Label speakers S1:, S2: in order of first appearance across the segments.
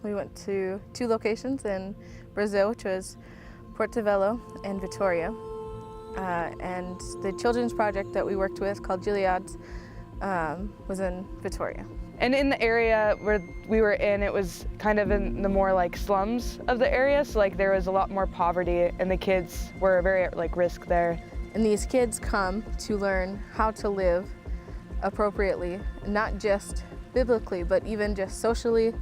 S1: We went to 2 locations in Brazil, which was Porto Velho and Vitoria. And the children's project that we worked with, called Gilead's, was in Vitoria.
S2: And in the area where we were in, it was kind of in the more like slums of the area, so like there was a lot more poverty, and the kids were very at like risk there.
S1: And these kids come to learn how to live appropriately, not just biblically, but even just socially,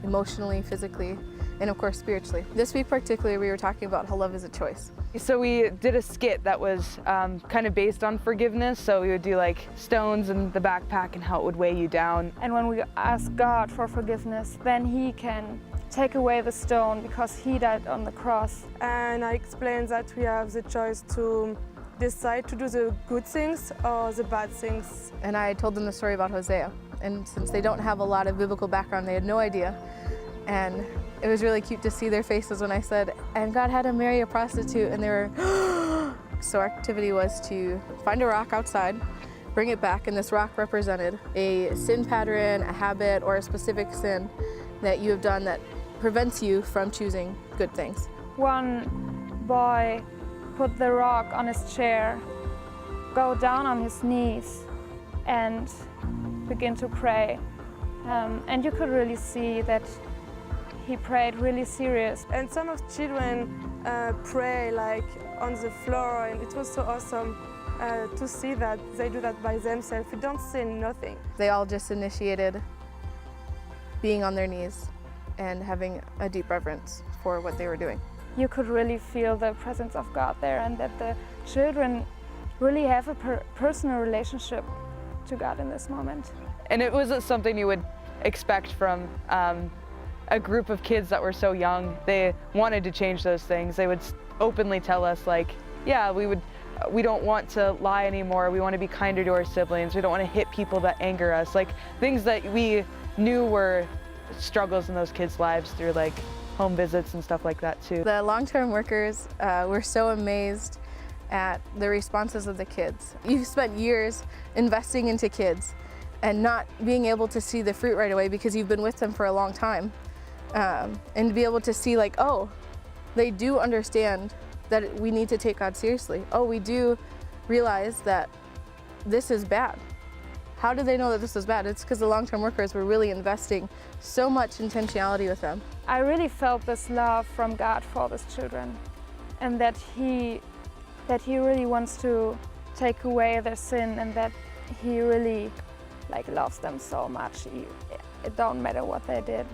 S1: emotionally, physically, and of course spiritually. This week particularly, we were talking about how love is a choice.
S2: So we did a skit that was kind of based on forgiveness. So we would do like stones in the backpack and how it would weigh you down.
S3: And when we ask God for forgiveness, then He can take away the stone because He died on the cross.
S4: And I explained that we have the choice to decide to do the good things or the bad things.
S1: And I told them the story about Hosea. And since they don't have a lot of biblical background, they had no idea. And it was really cute to see their faces when I said, and God had to marry a prostitute, and they were, so our activity was to find a rock outside, bring it back, and this rock represented a sin pattern, a habit, or a specific sin that you have done that prevents you from choosing good things.
S3: One boy put the rock on his chair, go down on his knees, and begin to pray. And you could really see that he prayed really serious.
S4: And some of children pray like on the floor, and it was so awesome to see that they do that by themselves. We don't say nothing.
S1: They all just initiated being on their knees and having a deep reverence for what they were doing.
S3: You could really feel the presence of God there, and that the children really have a personal relationship to God in this moment.
S2: And it wasn't something you would expect from a group of kids that were so young. They wanted to change those things. They would openly tell us like, yeah, we don't want to lie anymore. We want to be kinder to our siblings. We don't want to hit people that anger us. Like things that we knew were struggles in those kids' lives through like home visits and stuff like that too.
S1: The long-term workers were so amazed at the responses of the kids. You've spent years investing into kids and not being able to see the fruit right away because you've been with them for a long time. And to be able to see like, oh, they do understand that we need to take God seriously. Oh, we do realize that this is bad. How do they know that this is bad? It's because the long-term workers were really investing so much intentionality with them.
S3: I really felt this love from God for these children, and that He really wants to take away their sin, and that He really like loves them so much. It don't matter what they did.